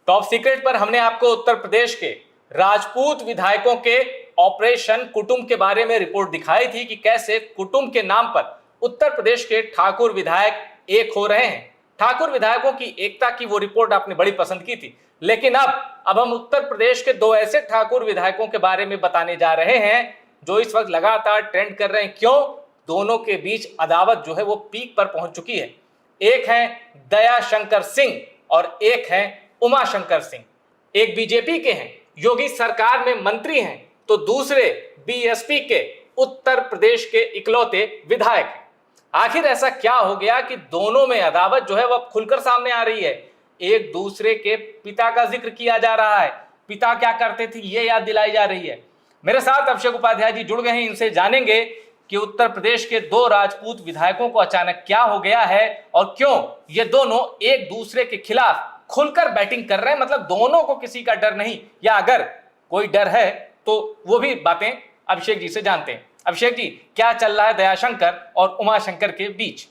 Top secret पर हमने आपको उत्तर प्रदेश के राजपूत विधायकों के ऑपरेशन कुटुंब के बारे में रिपोर्ट दिखाई थी कि कैसे कुटुंब के नाम पर उत्तर प्रदेश के ठाकुर विधायक एक हो रहे हैं। ठाकुर विधायकों की एकता की वो रिपोर्ट आपने बड़ी पसंद की थी, लेकिन अब हम उत्तर प्रदेश के दो ऐसे ठाकुर विधायकों के बारे में बताने जा रहे हैं जो इस वक्त लगातार ट्रेंड कर रहे हैं। क्यों? दोनों के बीच अदावत जो है वो पीक पर पहुंच चुकी है। एक है दयाशंकर सिंह और एक है उमाशंकर सिंह। एक बीजेपी के हैं, योगी सरकार में मंत्री हैं, तो दूसरे बीएसपी के उत्तर प्रदेश के इकलौते विधायक हैं। आखिर ऐसा क्या हो गया कि दोनों में अदावत जो है वह खुलकर सामने आ रही है। एक दूसरे के पिता का जिक्र किया जा रहा है, पिता क्या करते थे ये याद दिलाई जा रही है। मेरे साथ अभिषेक उपाध्याय जी जुड़ गए हैं, इनसे जानेंगे कि उत्तर प्रदेश के दो राजपूत विधायकों को अचानक क्या हो गया है और क्यों ये दोनों एक दूसरे के खिलाफ खुलकर बैटिंग कर रहे हैं। मतलब दोनों को किसी का डर नहीं, या अगर कोई डर है तो वो भी बातें अभिषेक जी से जानते हैं। अभिषेक जी, क्या चल रहा है दयाशंकर और उमाशंकर के बीच?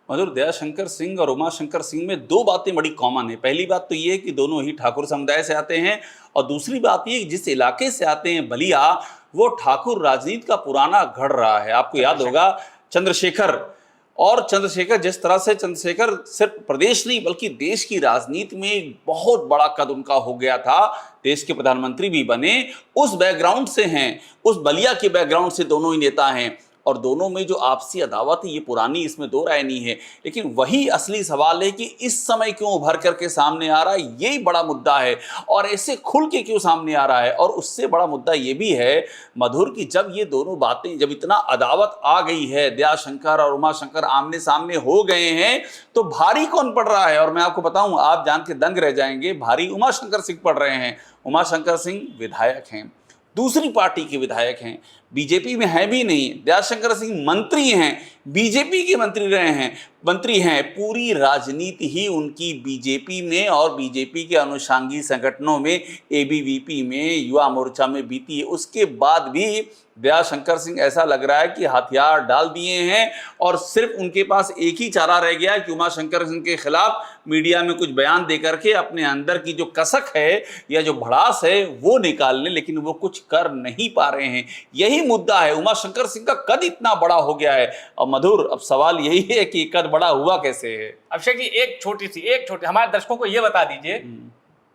मधुर, दयाशंकर सिंह और उमाशंकर सिंह में दो बातें बड़ी कॉमन है। पहली बात तो ये कि दोनों ही ठाकुर समुदाय से आते हैं, और दूसरी बात ये जिस इलाके से आते हैं बलिया, वो ठाकुर राजनीति का पुराना घड़ रहा है। आपको याद होगा चंद्रशेखर, और चंद्रशेखर जिस तरह से चंद्रशेखर सिर्फ प्रदेश नहीं बल्कि देश की राजनीति में एक बहुत बड़ा कद उनका हो गया था, देश के प्रधानमंत्री भी बने, उस बैकग्राउंड से हैं, उस बलिया के बैकग्राउंड से दोनों ही नेता हैं। और दोनों में जो आपसी अदावत है ये पुरानी, इसमें दो राय नहीं है। लेकिन वही असली सवाल है कि इस समय क्यों उभर करके सामने आ रहा है, यही बड़ा मुद्दा है। और ऐसे खुल के क्यों सामने आ रहा है, और उससे बड़ा मुद्दा ये भी है मधुर कि जब ये दोनों बातें, जब इतना अदावत आ गई है, दयाशंकर और उमाशंकर आमने सामने हो गए हैं, तो भारी कौन पड़ रहा है? और मैं आपको बताऊं, आप जान के दंग रह जाएंगे, भारी उमाशंकर सिंह पड़ रहे हैं। उमाशंकर सिंह विधायक हैं, दूसरी पार्टी के विधायक हैं, बीजेपी में है भी नहीं। दयाशंकर सिंह मंत्री हैं, बीजेपी के मंत्री हैं। पूरी राजनीति ही उनकी बीजेपी में और बीजेपी के अनुषंगी संगठनों में, एबीवीपी में, युवा मोर्चा में बीती है। उसके बाद भी दयाशंकर सिंह ऐसा लग रहा है कि हथियार डाल दिए हैं और सिर्फ उनके पास एक ही चारा रह गया है कि उमाशंकर सिंह के खिलाफ मीडिया में कुछ बयान देकर के अपने अंदर की जो कसक है या जो भड़ास है वो निकाल लें, लेकिन वो कुछ कर नहीं पा रहे हैं। यही मुद्दा है। उमाशंकर सिंह का कद इतना बड़ा हो गया है। और मधुर, अब सवाल यही है कि कद बड़ा हुआ कैसे है? अभिषेक जी, एक छोटी हमारे दर्शकों को ये बता दीजिए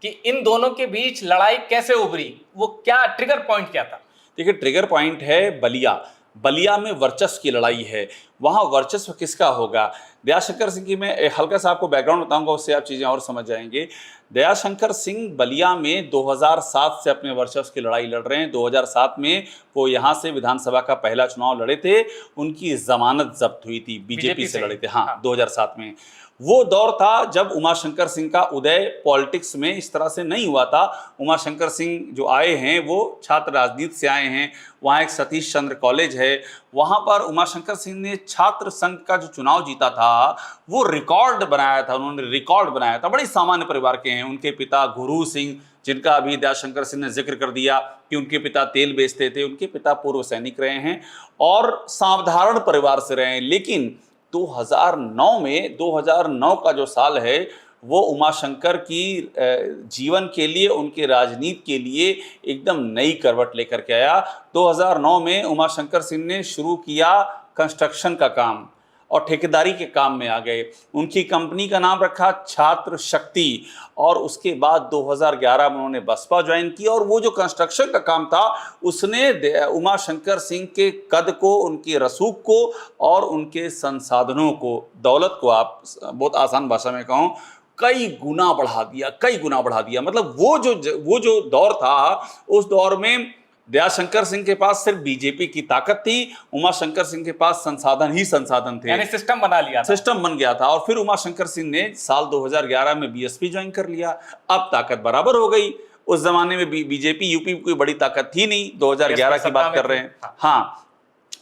कि इन दोनों के बीच लड़ाई कैसे उभरी, वो क्या ट्रिगर पॉइंट क्या था? देखिए, ट्रिगर पॉइंट है बलिया में वर्चस्व की लड़ाई है। वहां वर्चस्व किसका होगा? दयाशंकर सिंह की मैं हल्का सा आपको बैकग्राउंड बताऊंगा, उससे आप चीज़ें और समझ जाएंगे। दयाशंकर सिंह बलिया में 2007 से अपने वर्चस्व की लड़ाई लड़ रहे हैं। 2007 में वो यहाँ से विधानसभा का पहला चुनाव लड़े थे, उनकी जमानत जब्त हुई थी, बीजेपी से लड़े थे। हाँ, 2007 में वो दौर था जब उमाशंकर सिंह का उदय पॉलिटिक्स में इस तरह से नहीं हुआ था। उमाशंकर सिंह जो आए हैं वो छात्र राजनीति से आए हैं। वहाँ एक सतीश चंद्र कॉलेज है, वहाँ पर उमाशंकर सिंह ने छात्र संघ का जो चुनाव जीता था वो रिकॉर्ड बनाया था, उन्होंने रिकॉर्ड बनाया था। बड़े सामान्य परिवार के हैं। उनके पिता गुरु सिंह, जिनका अभी दयाशंकर सिंह ने जिक्र कर दिया कि उनके पिता तेल बेचते थे, उनके पिता पूर्व सैनिक रहे हैं और साधारण परिवार से रहे हैं। लेकिन 2009 का जो साल है वो उमाशंकर की जीवन के लिए, उनके राजनीति के लिए एकदम नई करवट लेकर के आया। 2009 में उमाशंकर सिंह ने शुरू किया कंस्ट्रक्शन का काम और ठेकेदारी के काम में आ गए। उनकी कंपनी का नाम रखा छात्र शक्ति, और उसके बाद 2011 में उन्होंने बसपा ज्वाइन किया। और वो जो कंस्ट्रक्शन का काम था उसने उमाशंकर सिंह के कद को, उनके रसूख को और उनके संसाधनों को, दौलत को, आप बहुत आसान भाषा में कहूँ, कई गुना बढ़ा दिया। मतलब वो जो दौर था, उस दौर में दयाशंकर सिंह के पास सिर्फ बीजेपी की ताकत थी, उमाशंकर सिंह के पास संसाधन थे, यानी सिस्टम बन गया था। और फिर उमाशंकर सिंह ने साल 2011 में बीएसपी ज्वाइन कर लिया। अब ताकत बराबर हो गई। उस जमाने में बीजेपी यूपी में कोई बड़ी ताकत थी नहीं, 2011 की बात कर रहे हैं। हाँ,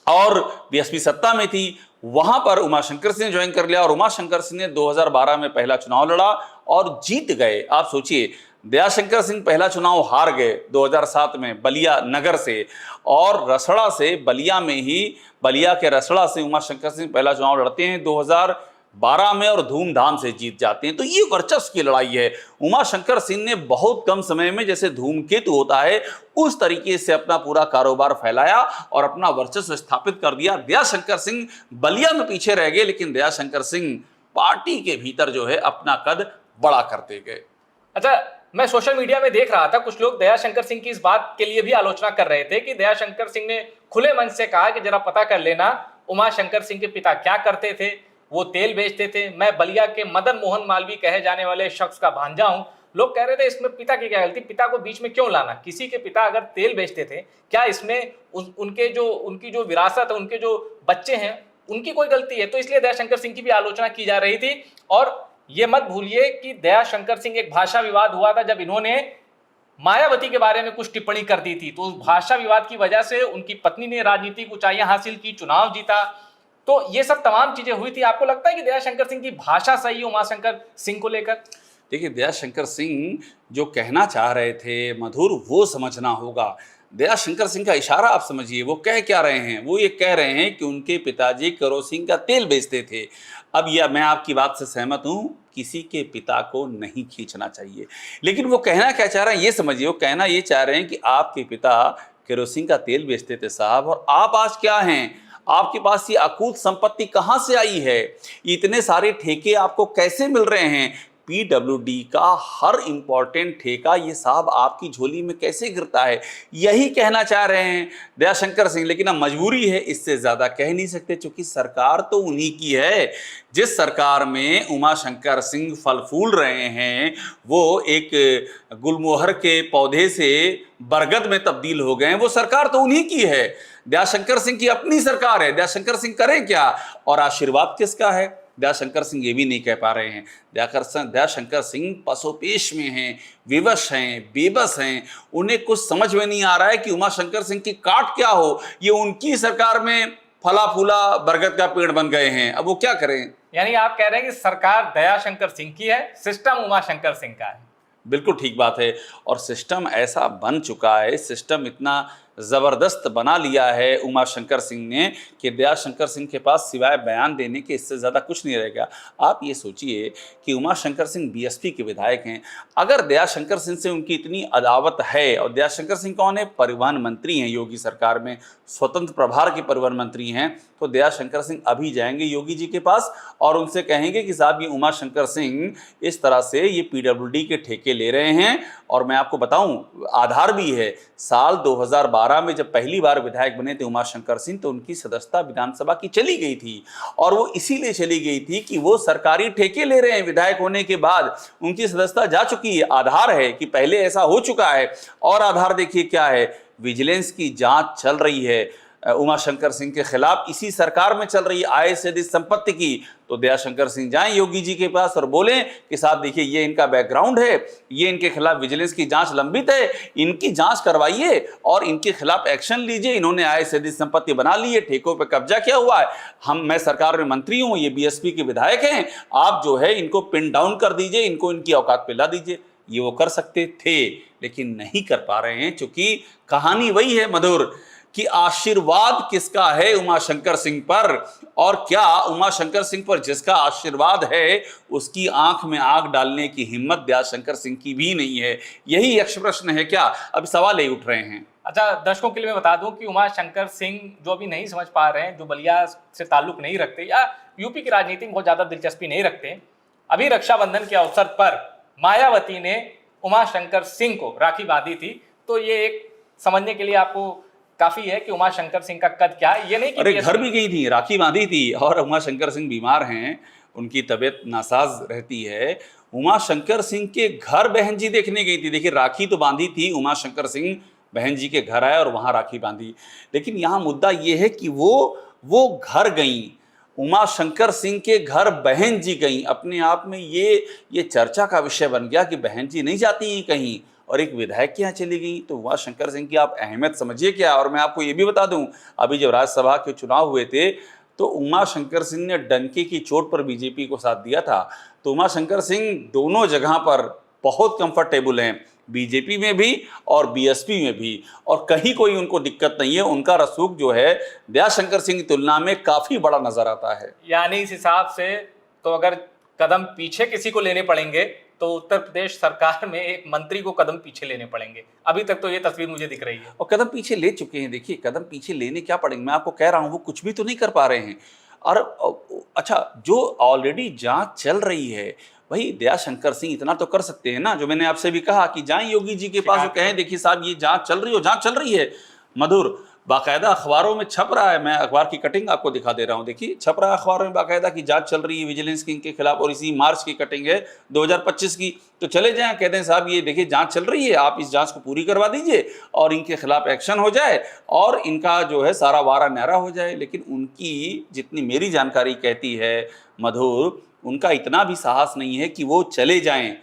और बीएसपी सत्ता में थी। वहां पर उमाशंकर सिंह ने ज्वाइन कर लिया और उमाशंकर सिंह ने 2012 में पहला चुनाव लड़ा और जीत गए। आप सोचिए, दयाशंकर सिंह पहला चुनाव हार गए 2007 में बलिया नगर से, और रसड़ा से, बलिया के रसड़ा से उमाशंकर सिंह पहला चुनाव लड़ते हैं 12 में और धूमधाम से जीत जाते हैं। तो ये वर्चस्व की लड़ाई है। उमाशंकर सिंह ने बहुत कम समय में, जैसे धूमकेतु होता है उस तरीके से अपना पूरा कारोबार फैलाया और अपना वर्चस्व स्थापित कर दिया। दयाशंकर सिंह बलिया में पीछे रह गए, लेकिन दयाशंकर सिंह पार्टी के भीतर जो है अपना कद बड़ा करते गए। अच्छा, मैं सोशल मीडिया में देख रहा था कुछ लोग दयाशंकर सिंह की इस बात के लिए भी आलोचना कर रहे थे कि दयाशंकर सिंह ने खुले मन से कहा कि जरा पता कर लेना उमाशंकर सिंह के पिता क्या करते थे। वो तेल बेचते थे। मैं बलिया के मदन मोहन मालवीय कहे जाने वाले शख्स का भांजा हूं। लोग कह रहे थे इसमें पिता की क्या गलती, पिता को बीच में क्यों लाना। किसी के पिता अगर तेल बेचते थे, क्या इसमें उनकी जो विरासत है, उनके जो बच्चे हैं, उनकी कोई गलती है? तो इसलिए दयाशंकर सिंह की भी आलोचना की जा रही थी। और ये मत भूलिए कि दयाशंकर सिंह, एक भाषा विवाद हुआ था जब इन्होंने मायावती के बारे में कुछ टिप्पणी कर दी थी, तो उस भाषा विवाद की वजह से उनकी पत्नी ने राजनीतिक ऊंचाइयां हासिल की, चुनाव जीता। तो ये सब तमाम चीजें हुई थी। आपको लगता है कि दयाशंकर सिंह की भाषा सही है उमाशंकर सिंह को लेकर? देखिए, दयाशंकर सिंह जो कहना चाह रहे थे मधुर, वो समझना होगा। दयाशंकर सिंह का इशारा आप समझिए, वो कह क्या रहे हैं। वो ये कह रहे हैं कि उनके पिताजी केरोसिन का तेल बेचते थे। अब यह मैं आपकी बात से सहमत हूं, किसी के पिता को नहीं खींचना चाहिए, लेकिन वो कहना क्या चाह रहे हैं ये समझिए। वो कहना ये चाह रहे हैं कि आपके पिता केरोसिन का तेल बेचते थे साहब, और आप आज क्या हैं? आपके पास ये अकूत संपत्ति कहां से आई है? इतने सारे ठेके आपको कैसे मिल रहे हैं? पीडब्ल्यूडी का हर इंपॉर्टेंट ठेका ये साहब आपकी झोली में कैसे गिरता है? यही कहना चाह रहे हैं दयाशंकर सिंह, लेकिन अब मजबूरी है, इससे ज्यादा कह नहीं सकते, क्योंकि सरकार तो उन्हीं की है। जिस सरकार में उमाशंकर सिंह फल फूल रहे हैं, वो एक गुलमोहर के पौधे से बरगद में तब्दील हो गए हैं, वो सरकार तो उन्हीं की है। दयाशंकर सिंह की अपनी सरकार है। दयाशंकर सिंह करें क्या? और आशीर्वाद किसका है? दयाशंकर सिंह ये भी नहीं कह पा रहे हैं। दयाशंकर सिंह पसोपेश में हैं, विवश हैं, बेबस हैं। उन्हें कुछ समझ में नहीं आ रहा है कि उमाशंकर सिंह की काट क्या हो। ये उनकी सरकार में फला फूला बरगद का पेड़ बन गए हैं, अब वो क्या करें? यानी आप कह रहे हैं कि सरकार दयाशंकर सिंह की है, सिस्टम उमाशंकर सिंह का है। बिल्कुल ठीक बात है। और सिस्टम ऐसा बन चुका है, सिस्टम इतना ज़बरदस्त बना लिया है उमाशंकर सिंह ने कि दयाशंकर सिंह के पास सिवाय बयान देने के इससे ज़्यादा कुछ नहीं रहेगा। आप ये सोचिए कि उमाशंकर सिंह बीएसपी के विधायक हैं। अगर दयाशंकर सिंह से उनकी इतनी अदावत है, और दयाशंकर सिंह कौन है? परिवहन मंत्री हैं योगी सरकार में, स्वतंत्र प्रभार के परिवहन मंत्री हैं। तो दयाशंकर सिंह अभी जाएंगे योगी जी के पास और उनसे कहेंगे कि साहब ये उमाशंकर सिंह इस तरह से ये पीडब्ल्यूडी के ठेके ले रहे हैं। और मैं आपको बताऊं, आधार भी है, साल 2012 में जब पहली बार विधायक बने थे उमाशंकर सिंह, तो उनकी सदस्यता विधानसभा की चली गई थी। और वो इसीलिए चली गई थी कि वो सरकारी ठेके ले रहे हैं। विधायक होने के बाद उनकी सदस्यता जा चुकी है। आधार है कि पहले ऐसा हो चुका है। और आधार देखिए क्या है, विजिलेंस की जांच चल रही है उमाशंकर सिंह के खिलाफ, इसी सरकार में चल रही है, आय से अधिक संपत्ति की। तो दयाशंकर सिंह जाएं योगी जी के पास और बोलें कि साहब देखिए ये इनका बैकग्राउंड है, ये इनके खिलाफ विजिलेंस की जांच लंबित है, इनकी जांच करवाइए और इनके खिलाफ एक्शन लीजिए। इन्होंने आय से अधिक संपत्ति बना ली है, ठेकों पे कब्जा किया हुआ है। मैं सरकार में मंत्री हूं, ये बीएसपी के विधायक हैं, आप जो है इनको पिन डाउन कर दीजिए, इनको इनकी औकात पे ला दीजिए। ये वो कर सकते थे, लेकिन नहीं कर पा रहे हैं, क्योंकि कहानी वही है मधुर कि आशीर्वाद किसका है उमाशंकर सिंह पर, और क्या उमाशंकर सिंह पर जिसका आशीर्वाद है उसकी आंख में आग डालने की हिम्मत दयाशंकर सिंह की भी नहीं है। यही यक्ष प्रश्न है क्या? अब सवाल ही उठ रहे हैं। अच्छा, दर्शकों के लिए मैं बता दूं कि उमाशंकर सिंह जो अभी नहीं समझ पा रहे हैं, जो बलिया से ताल्लुक नहीं रखते या यूपी की राजनीति में बहुत ज्यादा दिलचस्पी नहीं रखते, अभी रक्षाबंधन के अवसर पर मायावती ने उमाशंकर सिंह को राखी बांधी थी। तो ये एक समझने के लिए आपको काफी है कि उमाशंकर सिंह का कद क्या है। ये नहीं कि अरे घर भी गई थी, राखी बांधी थी, और उमाशंकर सिंह बीमार हैं, उनकी तबीयत नासाज रहती है। उमाशंकर सिंह के घर बहन जी देखने गई थी। देखिए, राखी तो बांधी थी, उमाशंकर सिंह बहन जी के घर आए और वहां राखी बांधी। लेकिन यहाँ मुद्दा ये है कि वो घर गई, उमाशंकर सिंह के घर बहन जी गई। अपने आप में ये चर्चा का विषय बन गया कि बहन जी नहीं जाती कहीं और एक विधायक के यहाँ चली गई। तो उमाशंकर सिंह की आप अहमियत समझिए क्या। और मैं आपको ये भी बता दूं, अभी जब राज्यसभा के चुनाव हुए थे तो उमाशंकर सिंह ने डंके की चोट पर बीजेपी को साथ दिया था। तो उमाशंकर सिंह दोनों जगह पर बहुत कंफर्टेबल हैं, बीजेपी में भी और बीएसपी में भी, और कहीं कोई उनको दिक्कत नहीं है। उनका रसूख जो है दयाशंकर सिंह की तुलना में काफी बड़ा नजर आता है। यानी इस हिसाब से तो अगर कदम पीछे किसी को लेने पड़ेंगे तो उत्तर प्रदेश सरकार में एक मंत्री को कदम पीछे लेने पड़ेंगे। अभी तक तो ये तस्वीर मुझे दिख रही है। और कदम पीछे ले चुके हैं। देखिए, कदम पीछे लेने क्या पड़ेंगे, मैं आपको कह रहा हूं वो कुछ भी तो नहीं कर पा रहे हैं। और अच्छा, जो ऑलरेडी जांच चल रही है, भाई दयाशंकर सिंह इतना तो कर सकते हैं ना, जो मैंने आपसे भी कहा कि जाएं योगी जी के पास और कहें देखिए साहब ये जांच चल रही हो, जांच चल रही है। मधुर, बाकायदा अखबारों में छप रहा है, मैं अखबार की कटिंग आपको दिखा दे रहा हूँ। देखिए, छप रहा है अखबारों में बाकायदा की जांच चल रही है विजिलेंस की इनके खिलाफ, और इसी मार्च की कटिंग है 2025 की। तो चले जाएं, कहते हैं साहब ये देखिए जांच चल रही है, आप इस जांच को पूरी करवा दीजिए और इनके खिलाफ एक्शन हो जाए और इनका जो है सारा वारा न्यारा हो जाए। लेकिन उनकी, जितनी मेरी जानकारी कहती है मधुर, उनका इतना भी साहस नहीं है कि वो चले जाएं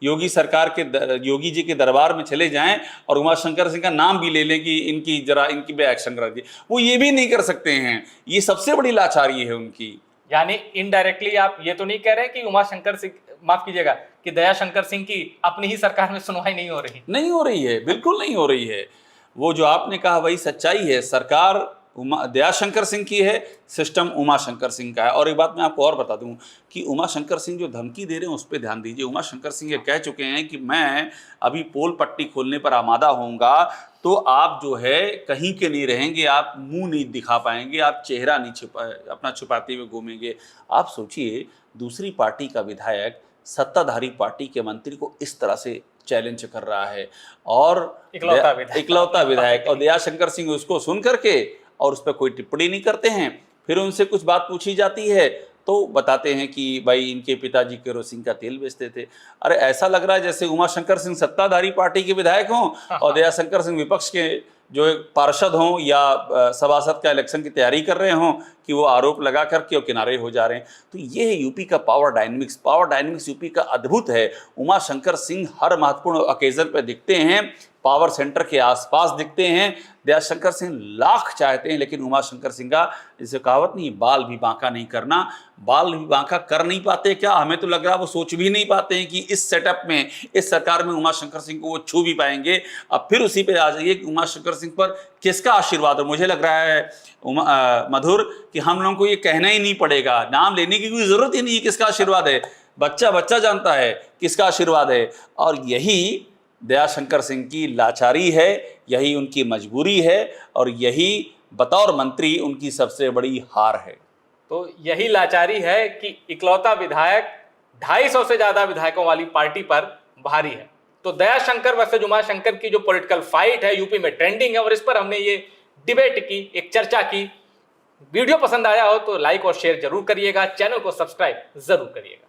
योगी सरकार के, योगी जी के दरबार में चले जाएं और उमाशंकर सिंह का नाम भी ले लें कि इनकी जरा इनकी पे एक्शन करा दिए। वो ये भी नहीं कर सकते हैं। ये सबसे बड़ी लाचारी है उनकी। यानी इनडायरेक्टली आप ये तो नहीं कह रहे कि उमाशंकर सिंह, माफ कीजिएगा, कि दयाशंकर सिंह की अपनी ही सरकार में सुनवाई नहीं हो रही? नहीं हो रही है, बिल्कुल नहीं हो रही है। वो जो आपने कहा वही सच्चाई है। सरकार दयाशंकर सिंह की है, सिस्टम उमाशंकर सिंह का है। और एक बात मैं आपको और बता दूं कि उमाशंकर सिंह जो धमकी दे रहे हैं उस पर ध्यान दीजिए। उमाशंकर सिंह ये कह चुके हैं कि मैं अभी पोल पट्टी खोलने पर आमादा होऊंगा तो आप जो है कहीं के नहीं रहेंगे, आप मुंह नहीं दिखा पाएंगे, आप चेहरा नहीं अपना छुपाते हुए घूमेंगे। आप सोचिए, दूसरी पार्टी का विधायक सत्ताधारी पार्टी के मंत्री को इस तरह से चैलेंज कर रहा है, और इकलौता विधायक और दयाशंकर सिंह उसको सुन करके और उस पर कोई टिप्पणी नहीं करते हैं। फिर उनसे कुछ बात पूछी जाती है तो बताते हैं कि भाई इनके पिताजी केरोसिन का तेल बेचते थे। अरे ऐसा लग रहा है जैसे उमाशंकर सिंह सत्ताधारी पार्टी के विधायक हों और दयाशंकर सिंह विपक्ष के जो एक पार्षद हों या सभासद का इलेक्शन की तैयारी कर रहे हों कि वो आरोप लगा करके और किनारे हो जा रहे हैं। तो ये है यूपी का power dynamics. Power dynamics UP का अद्भुत है। उमाशंकर सिंह हर महत्वपूर्ण ओकेजन पर दिखते हैं, पावर सेंटर के आसपास दिखते हैं। दयाशंकर सिंह लाख चाहते हैं, लेकिन उमाशंकर सिंह का जैसे कहावत नहीं, बाल भी बांका नहीं करना। बाल भी बांका कर नहीं पाते क्या? हमें तो लग रहा है वो सोच भी नहीं पाते हैं कि इस सेटअप में, इस सरकार में उमाशंकर सिंह को वो छू भी पाएंगे। अब फिर उसी पे आ जाइए कि उमाशंकर सिंह पर किसका आशीर्वाद है। मुझे लग रहा है मधुर कि हम लोगों को ये कहना ही नहीं पड़ेगा, नाम लेने की कोई जरूरत ही नहीं, किसका आशीर्वाद है। बच्चा बच्चा जानता है किसका आशीर्वाद है। और यही दयाशंकर सिंह की लाचारी है, यही उनकी मजबूरी है और यही बतौर मंत्री उनकी सबसे बड़ी हार है। तो यही लाचारी है कि इकलौता विधायक 250 से ज्यादा विधायकों वाली पार्टी पर भारी है। तो दयाशंकर वर्सेस उमाशंकर की जो पॉलिटिकल फाइट है यूपी में ट्रेंडिंग है, और इस पर हमने ये डिबेट की, एक चर्चा की। वीडियो पसंद आया हो तो लाइक और शेयर जरूर करिएगा, चैनल को सब्सक्राइब जरूर करिएगा।